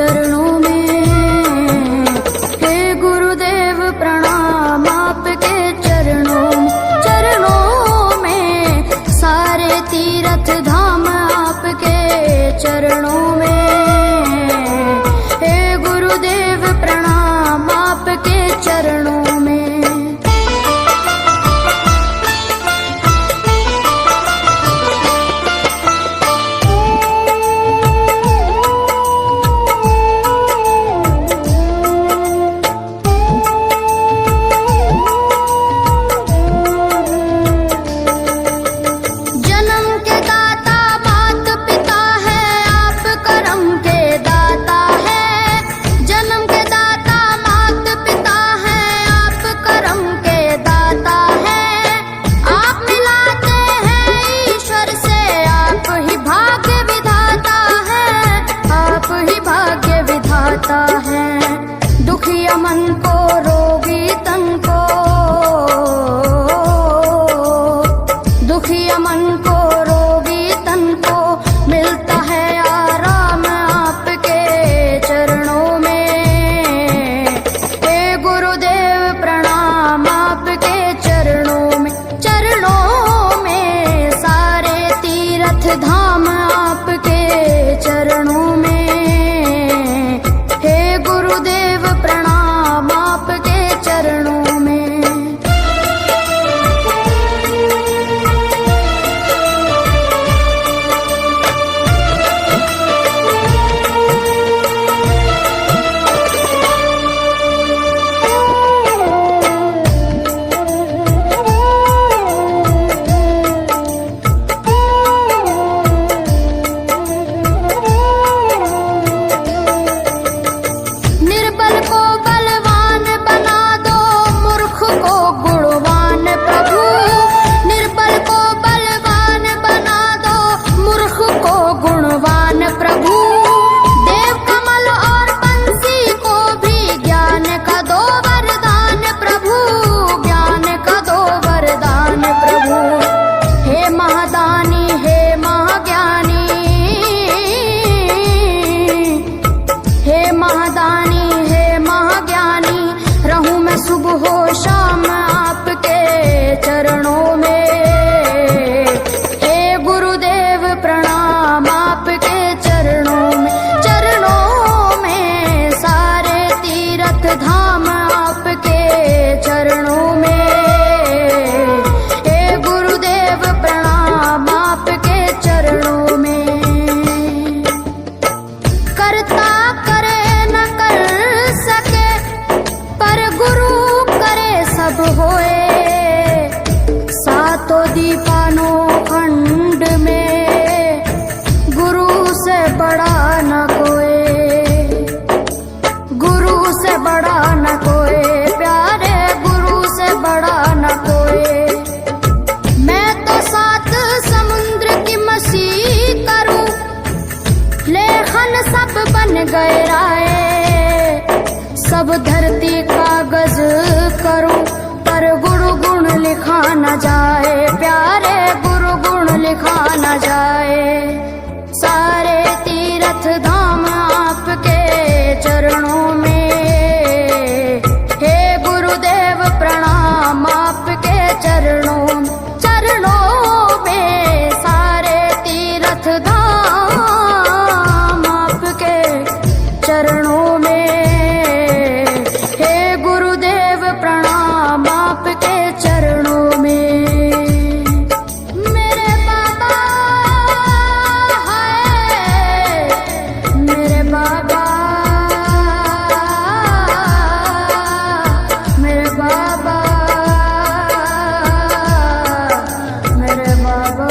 चरणों में। हे गुरुदेव प्रणाम आपके चरणों में, सारे तीर्थ धाम आपके चरणों में। हे गुरुदेव प्रणाम आपके चरणों में। दुखिया मन को रोगी तन को, दुखिया मन को रोगी तन को मिलता है आराम आपके चरणों में। हे गुरुदेव प्रणाम आपके चरणों में, सारे तीर्थ धाम आपके चरणों में। गुरुदेव प्रणाम आपके चरणों में। सुबह हो शाम आपके चरणों में। हे गुरुदेव प्रणाम आपके चरणों में, सारे तीर्थ धाम आपके चरणों में। हे गुरुदेव प्रणाम आपके चरणों में। करता करे न कर सके पर गुरु करे सब होए, सातों दीपानों खंड में गुरु से बड़ा न कोई, गुरु से बड़ा न कोई, प्यारे गुरु से बड़ा न कोई। मैं तो सात समुद्र की मछली करूं, लेखन सब बन गए राय, सब धरती कागज करूं पर गुरु गुण लिखा न जाए, प्यारे गुरु गुण लिखा न जाए। सारे तीर्थ धाम आपके चरणों में। हे गुरुदेव प्रणाम आपके चरणों में, सारे तीर्थ धाम आपके चरणों में। आपके चरणों में। मेरे बाबा है, मेरे बाबा, मेरे बाबा, मेरे बाबा,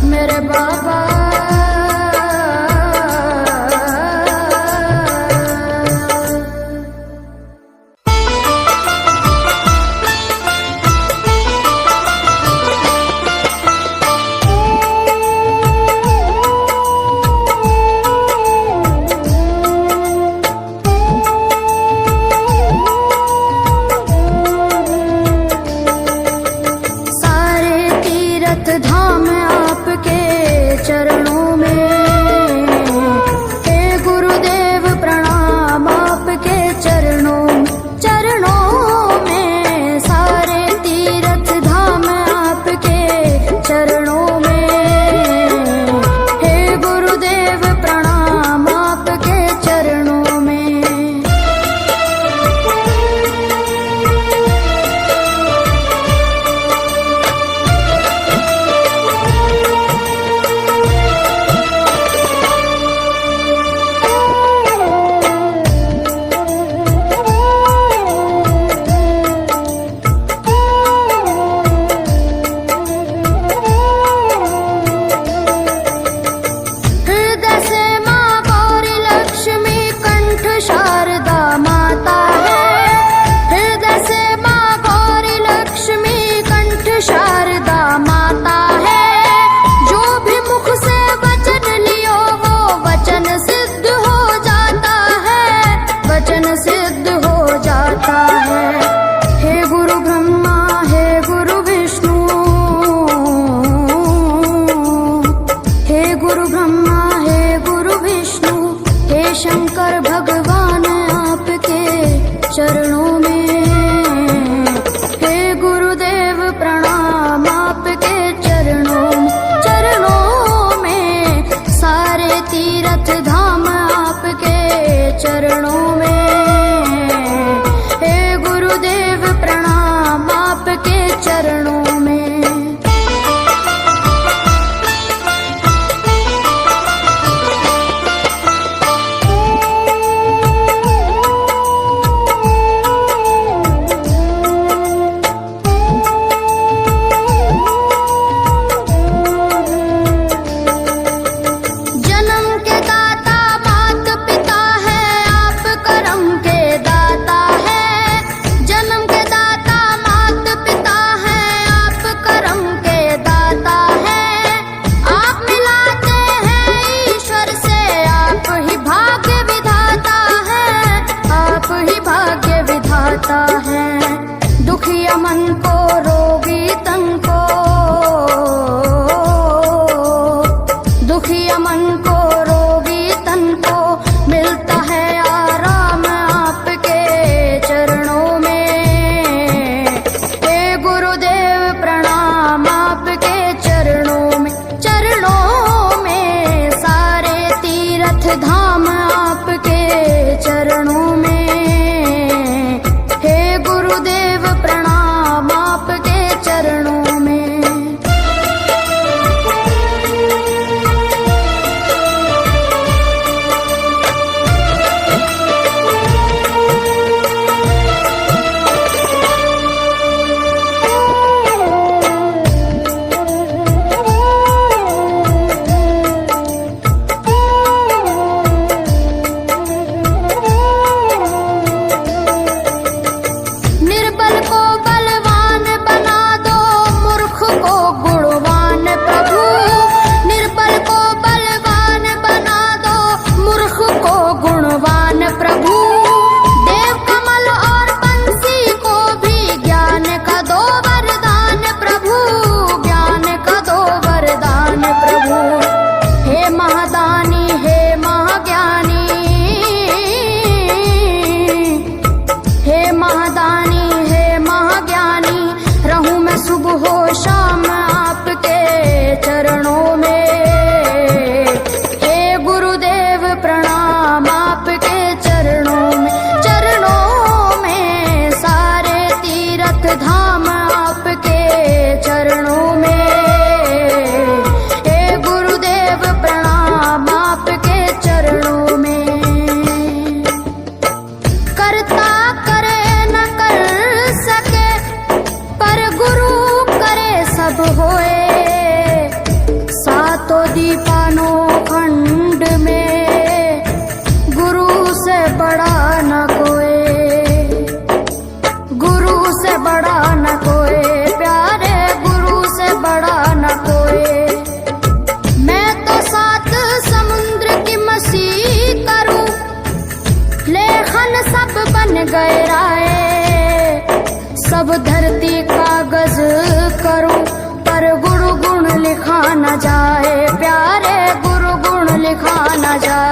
मेरे बाबा। तीर्थ धाम आपके चरणों में। हे गुरुदेव प्रणाम आपके चरणों में। दुखिया मन को रोगी तन को, दुखिया मन को रोगी तन को मिलता है आराम आपके चरणों में। हे गुरुदेव प्रणाम आपके चरणों में। चरणों में सारे तीर्थ धाम आपके चरणों में। गुरुदेव प्रणाम आपके चरणों में। शाम आपके चरणों में। हे गुरुदेव प्रणाम आपके चरणों में। चरणों में सारे तीर्थ धाम आपके चरणों में। हे गुरुदेव प्रणाम आपके चरणों में। करता करे न कर सके पर गुरु सब होए। सातों दीपानों खंड में गुरु से बड़ा न कोई, गुरु से बड़ा न कोई प्यारे, गुरु से बड़ा न कोई। मैं तो सात समुद्र की मसीह करूं, लेखन सब बन गए राय। सब धरती कागज करूं पर गुरु गुण लिखा न जाए प्यारे, गुरु गुण लिखा न जाए।